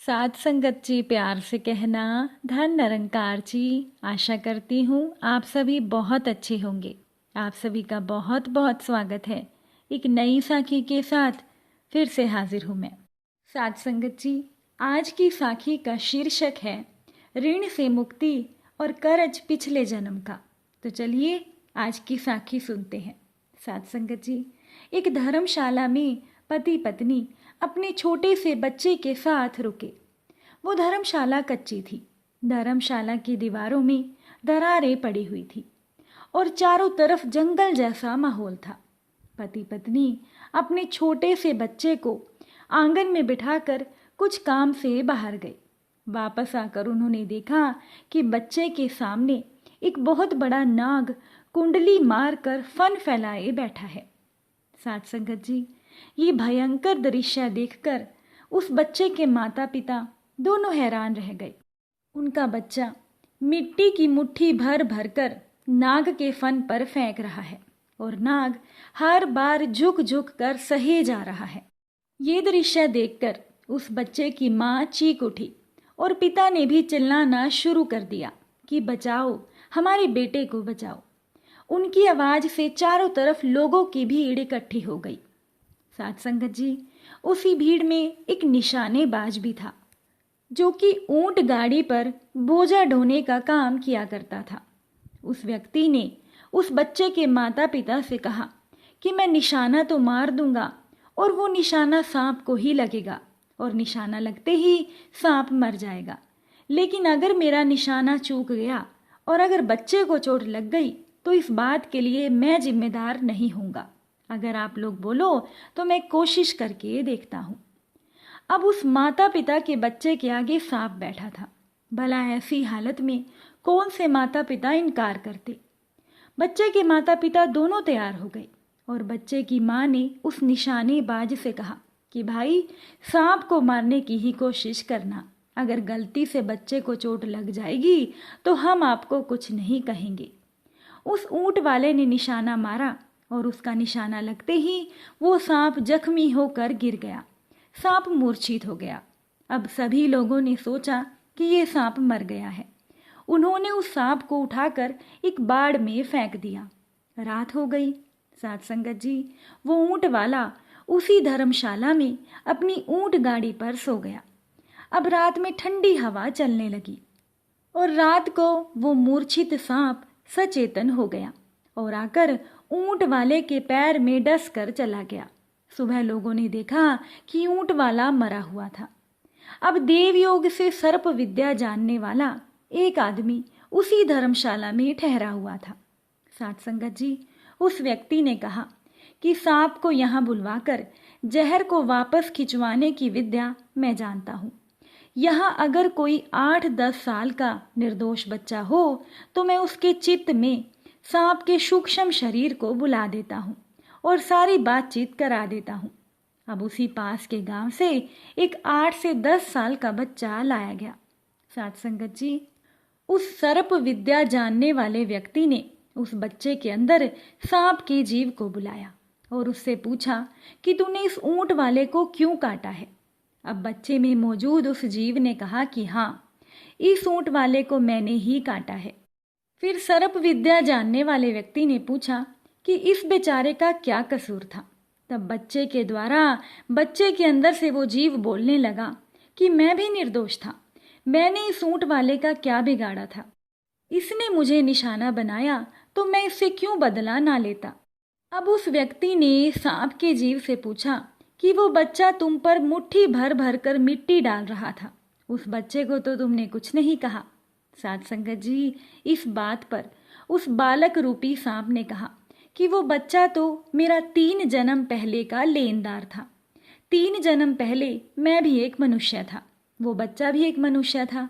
साथ संगत जी, प्यार से कहना धन निरंकार जी। आशा करती हूँ आप सभी बहुत अच्छे होंगे। आप सभी का बहुत बहुत स्वागत है। एक नई साखी के साथ फिर से हाजिर हूँ मैं। साथ संगत जी, आज की साखी का शीर्षक है ऋण से मुक्ति और कर्ज पिछले जन्म का। तो चलिए आज की साखी सुनते हैं। साथ संगत जी, एक धर्मशाला में पति पत्नी अपने छोटे से बच्चे के साथ रुके। वो धर्मशाला कच्ची थी। धर्मशाला की दीवारों में दरारें पड़ी हुई थी और चारों तरफ जंगल जैसा माहौल था। पति पत्नी अपने छोटे से बच्चे को आंगन में बिठाकर कुछ काम से बाहर गए। वापस आकर उन्होंने देखा कि बच्चे के सामने एक बहुत बड़ा नाग कुंडली मारकर फन फैलाए बैठा है। साथ संगत जी, ये भयंकर दृश्य देखकर उस बच्चे के माता पिता दोनों हैरान रह गए। उनका बच्चा मिट्टी की मुट्ठी भर भर कर नाग के फन पर फेंक रहा है और नाग हर बार झुक झुक कर सहे जा रहा है। ये दृश्य देखकर उस बच्चे की माँ चीख उठी और पिता ने भी चिल्लाना शुरू कर दिया कि बचाओ, हमारे बेटे को बचाओ। उनकी आवाज से चारों तरफ लोगों की भीड़ इकट्ठी हो गई। साथ संगत जी, उसी भीड़ में एक निशानेबाज भी था जो कि ऊंट गाड़ी पर बोझा ढोने का काम किया करता था। उस व्यक्ति ने उस बच्चे के माता पिता से कहा कि मैं निशाना तो मार दूंगा और वो निशाना सांप को ही लगेगा और निशाना लगते ही सांप मर जाएगा, लेकिन अगर मेरा निशाना चूक गया और अगर बच्चे को चोट लग गई तो इस बात के लिए मैं जिम्मेदार नहीं हूँगा। अगर आप लोग बोलो तो मैं कोशिश करके देखता हूँ। अब उस माता पिता के बच्चे के आगे सांप बैठा था। भला ऐसी हालत में कौन से माता पिता इनकार करते। बच्चे के माता पिता दोनों तैयार हो गए और बच्चे की माँ ने उस निशानेबाज से कहा कि भाई, सांप को मारने की ही कोशिश करना। अगर गलती से बच्चे को चोट लग जाएगी तो हम आपको कुछ नहीं कहेंगे। उस ऊंट वाले ने निशाना मारा और उसका निशाना लगते ही वो सांप जख्मी होकर गिर गया। सांप मूर्छित हो गया। अब सभी लोगों ने सोचा कि ये सांप मर गया है। उन्होंने उस सांप को उठाकर एक बाड़ में फेंक दिया। रात हो गई। साथ संगत जी, वो ऊंट वाला उसी धर्मशाला में अपनी ऊंट गाड़ी पर सो गया। अब रात में ठंडी हवा चलने लगी और रात को वो मूर्छित सांप सचेतन हो गया और आकर ऊंट वाले के पैर में डस कर चला गया। सुबह लोगों ने देखा कि ऊंट वाला मरा हुआ था। अब देवयोग से सर्प विद्या जानने वाला एक आदमी उसी धर्मशाला में ठहरा हुआ था। साथ संगत जी, उस व्यक्ति ने कहा कि सांप को यहाँ बुलवाकर जहर को वापस खिंचवाने की विद्या मैं जानता हूँ। यहाँ अगर कोई 8-10 साल का निर्दोष बच्चा हो तो मैं उसके चित्त में सांप के सूक्ष्म शरीर को बुला देता हूँ और सारी बातचीत करा देता हूँ। अब उसी पास के गांव से एक 8 से 10 साल का बच्चा लाया गया। साथ संगत जी, उस सर्प विद्या जानने वाले व्यक्ति ने उस बच्चे के अंदर सांप के जीव को बुलाया और उससे पूछा कि तूने इस ऊंट वाले को क्यों काटा है। अब बच्चे में मौजूद उस जीव ने कहा कि हाँ, इस ऊंट वाले को मैंने ही काटा है। फिर सर्प विद्या जानने वाले व्यक्ति ने पूछा कि इस बेचारे का क्या कसूर था। तब बच्चे के द्वारा बच्चे के अंदर से वो जीव बोलने लगा कि मैं भी निर्दोष था। मैंने इस ऊंट वाले का क्या बिगाड़ा था। इसने मुझे निशाना बनाया तो मैं इससे क्यों बदला ना लेता। अब उस व्यक्ति ने सांप के जीव से पूछा कि वो बच्चा तुम पर मुट्ठी भर भर कर मिट्टी डाल रहा था, उस बच्चे को तो तुमने कुछ नहीं कहा। साथ संगत जी, इस बात पर उस बालक रूपी सांप ने कहा कि वो बच्चा तो मेरा 3 जन्म पहले का लेनदार था। 3 जन्म पहले मैं भी एक मनुष्य था, वो बच्चा भी एक मनुष्य था।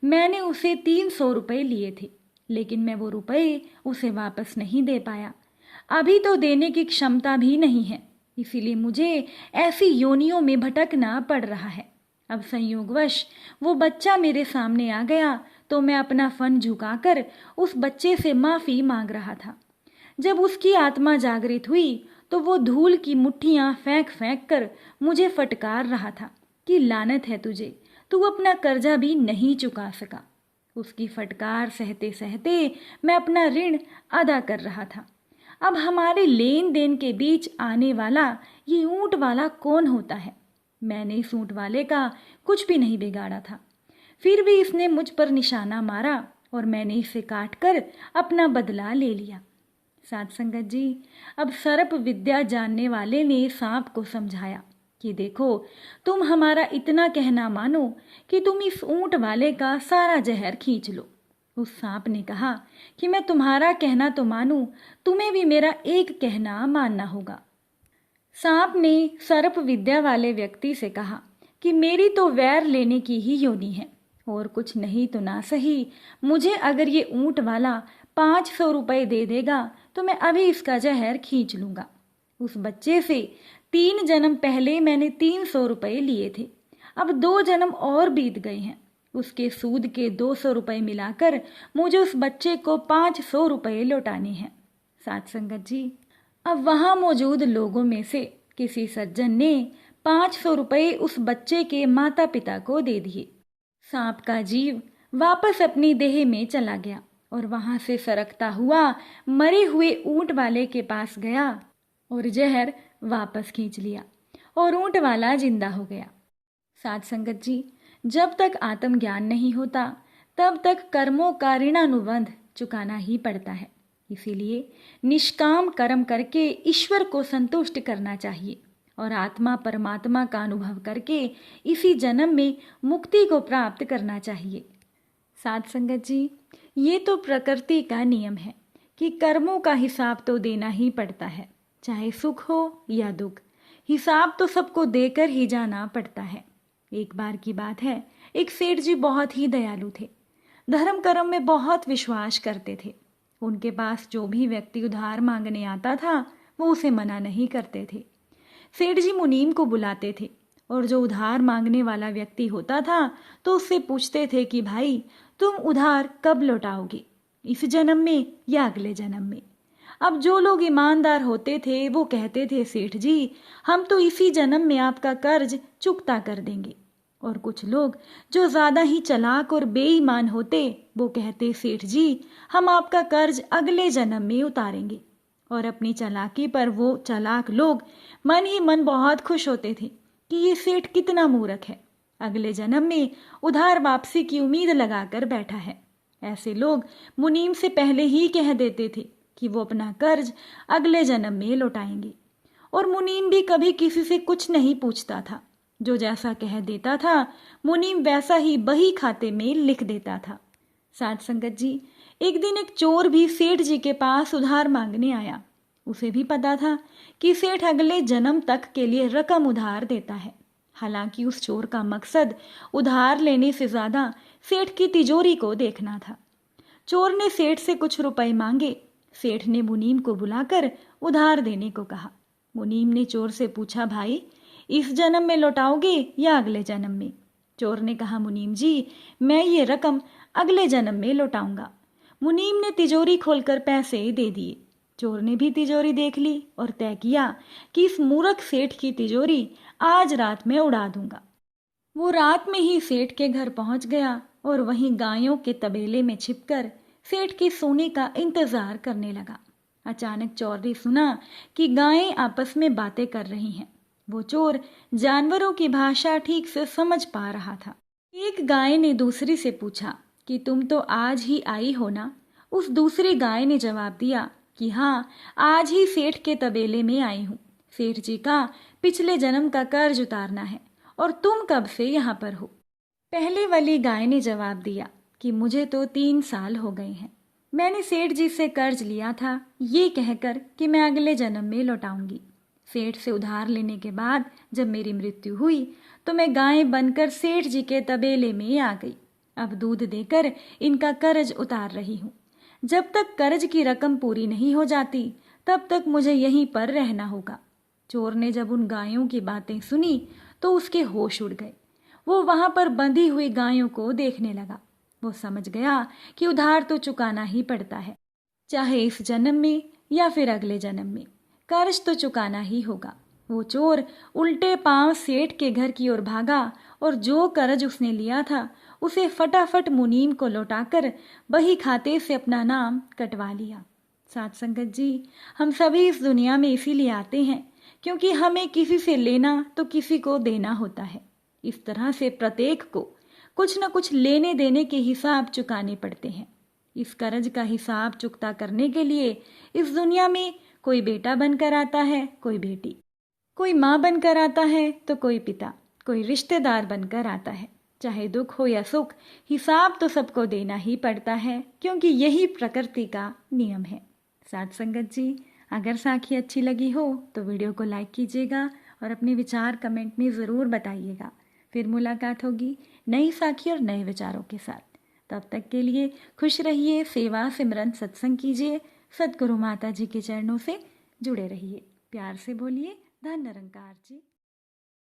मैंने उसे 300 रुपये लिए थे, लेकिन मैं वो रुपये उसे वापस नहीं दे पाया। अभी तो देने की क्षमता भी नहीं है, इसीलिए मुझे ऐसी योनियों में भटकना पड़ रहा है। अब संयोगवश वो बच्चा मेरे सामने आ गया तो मैं अपना फन झुकाकर उस बच्चे से माफ़ी मांग रहा था। जब उसकी आत्मा जागृत हुई तो वो धूल की मुट्ठियाँ फेंक फेंक कर मुझे फटकार रहा था कि लानत है तुझे, तू अपना कर्जा भी नहीं चुका सका। उसकी फटकार सहते सहते मैं अपना ऋण अदा कर रहा था। अब हमारे लेन देन के बीच आने वाला ये ऊंट वाला कौन होता है? मैंने इस ऊंट वाले का कुछ भी नहीं बिगाड़ा था, फिर भी इसने मुझ पर निशाना मारा और मैंने इसे काट कर अपना बदला ले लिया। साध संगत जी, अब सर्प विद्या जानने वाले ने सांप को समझाया कि देखो, तुम हमारा इतना कहना मानो कि तुम इस ऊंट वाले का सारा जहर खींच लो। उस सांप ने कहा कि मैं तुम्हारा कहना तो मानूं, तुम्हें भी मेरा एक कहना मानना होगा। सांप ने सर्प विद्या वाले व्यक्ति से कहा कि मेरी तो वैर लेने की ही योनि है, और कुछ नहीं तो ना सही, मुझे अगर ये ऊंट वाला 500 रुपये दे देगा तो मैं अभी इसका जहर खींच लूंगा। उस बच्चे से 3 जन्म पहले मैंने 300 रुपये लिए थे, अब 2 जन्म और बीत गए हैं। उसके सूद के 200 रुपये मिलाकर मुझे उस बच्चे को 500 रुपये लौटाने हैं। साथ संगत जी, अब वहां मौजूद लोगों में से किसी सज्जन ने 500 रुपये उस बच्चे के माता पिता को दे दिए। सांप का जीव वापस अपनी देह में चला गया और वहां से सरकता हुआ मरे हुए ऊंट वाले के पास गया और जहर वापस खींच लिया और ऊंट वाला जिंदा हो गया। साध संगत जी, जब तक आत्मज्ञान नहीं होता तब तक कर्मों का ऋणानुबंध चुकाना ही पड़ता है। इसीलिए निष्काम कर्म करके ईश्वर को संतुष्ट करना चाहिए और आत्मा परमात्मा का अनुभव करके इसी जन्म में मुक्ति को प्राप्त करना चाहिए। साध संगत जी, ये तो प्रकृति का नियम है कि कर्मों का हिसाब तो देना ही पड़ता है, चाहे सुख हो या दुख, हिसाब तो सबको देकर ही जाना पड़ता है। एक बार की बात है, एक सेठ जी बहुत ही दयालु थे, धर्म कर्म में बहुत विश्वास करते थे। उनके पास जो भी व्यक्ति उधार मांगने आता था वो उसे मना नहीं करते थे। सेठ जी मुनीम को बुलाते थे और जो उधार मांगने वाला व्यक्ति होता था तो उससे पूछते थे कि भाई, तुम उधार कब लौटाओगे, इस जन्म में या अगले जन्म में? अब जो लोग ईमानदार होते थे वो कहते थे, सेठ जी हम तो इसी जन्म में आपका कर्ज चुकता कर देंगे। और कुछ लोग जो ज़्यादा ही चालाक और बेईमान होते वो कहते, सेठ जी हम आपका कर्ज अगले जन्म में उतारेंगे। और अपनी चालाकी पर वो चालाक लोग मन ही मन बहुत खुश होते थे कि ये सेठ कितना मूर्ख है, अगले जन्म में उधार वापसी की उम्मीद लगाकर बैठा है। ऐसे लोग मुनीम से पहले ही कह देते थे कि वो अपना कर्ज अगले जन्म में लौटाएंगे, और मुनीम भी कभी किसी से कुछ नहीं पूछता था। जो जैसा कह देता था मुनीम वैसा ही बही खाते में लिख देता था। साध संगत जी, एक दिन एक चोर भी सेठ जी के पास उधार मांगने आया। उसे भी पता था कि सेठ अगले जन्म तक के लिए रकम उधार देता है। हालांकि उस चोर का मकसद उधार लेने से ज्यादा सेठ की तिजोरी को देखना था। चोर ने सेठ से कुछ रुपए मांगे। सेठ ने मुनीम को बुलाकर उधार देने को कहा। मुनीम ने चोर से पूछा, भाई इस जन्म में लौटाओगे या अगले जन्म में? चोर ने कहा, मुनीम जी मैं ये रकम अगले जन्म में लौटाऊंगा। मुनीम ने तिजोरी खोलकर पैसे दे दिए। चोर ने भी तिजोरी देख ली और तय किया कि इस मूर्ख सेठ की तिजोरी आज रात में उड़ा दूंगा। वो रात में ही सेठ के घर पहुंच गया और वहीं गायों के तबेले में छिपकर सेठ के सोने का इंतजार करने लगा। अचानक चोर ने सुना कि गायें आपस में बातें कर रही हैं। वो चोर जानवरों की भाषा ठीक से समझ पा रहा था। एक गाय ने दूसरी से पूछा कि तुम तो आज ही आई हो ना? उस दूसरी गाय ने जवाब दिया कि हाँ, आज ही सेठ के तबेले में आई हूँ। सेठ जी का पिछले जन्म का कर्ज उतारना है और तुम कब से यहाँ पर हो? पहले वाली गाय ने जवाब दिया कि मुझे तो 3 साल हो गए हैं। मैंने सेठ जी से कर्ज लिया था ये कहकर कि मैं अगले जन्म में लौटाऊंगी। सेठ से उधार लेने के बाद जब मेरी मृत्यु हुई तो मैं गाय बनकर सेठ जी के तबेले में आ गई। अब दूध देकर इनका कर्ज उतार रही हूँ। जब तक कर्ज की रकम पूरी नहीं हो जाती तब तक मुझे यहीं पर रहना होगा। चोर ने जब उन गायों की बातें सुनी तो उसके होश उड़ गए। वो वहां पर बंधी हुई गायों को देखने लगा। वो समझ गया कि उधार तो चुकाना ही पड़ता है, चाहे इस जन्म में या फिर अगले जन्म में कर्ज तो चुकाना ही होगा। वो चोर उल्टे पांव सेठ के घर की ओर भागा और जो कर्ज उसने लिया था उसे फटाफट मुनीम को लौटाकर बही खाते से अपना नाम कटवा लिया। साथ संगत जी, हम सभी इस दुनिया में इसीलिए आते हैं क्योंकि हमें किसी से लेना तो किसी को देना होता है। इस तरह से प्रत्येक को कुछ न कुछ लेने देने के हिसाब चुकाने पड़ते हैं। इस कर्ज का हिसाब चुकता करने के लिए इस दुनिया में कोई बेटा बनकर आता है, कोई बेटी, कोई माँ बनकर आता है तो कोई पिता, कोई रिश्तेदार बनकर आता है। चाहे दुख हो या सुख, हिसाब तो सबको देना ही पड़ता है क्योंकि यही प्रकृति का नियम है। साथ संगत जी, अगर साखी अच्छी लगी हो तो वीडियो को लाइक कीजिएगा और अपने विचार कमेंट में ज़रूर बताइएगा। फिर मुलाकात होगी नई साखी और नए विचारों के साथ। तब तक के लिए खुश रहिए, सेवा सिमरन सत्संग कीजिए, सद्गुरु माता जी के चरणों से जुड़े रहिए। प्यार से बोलिए धन निरंकार जी।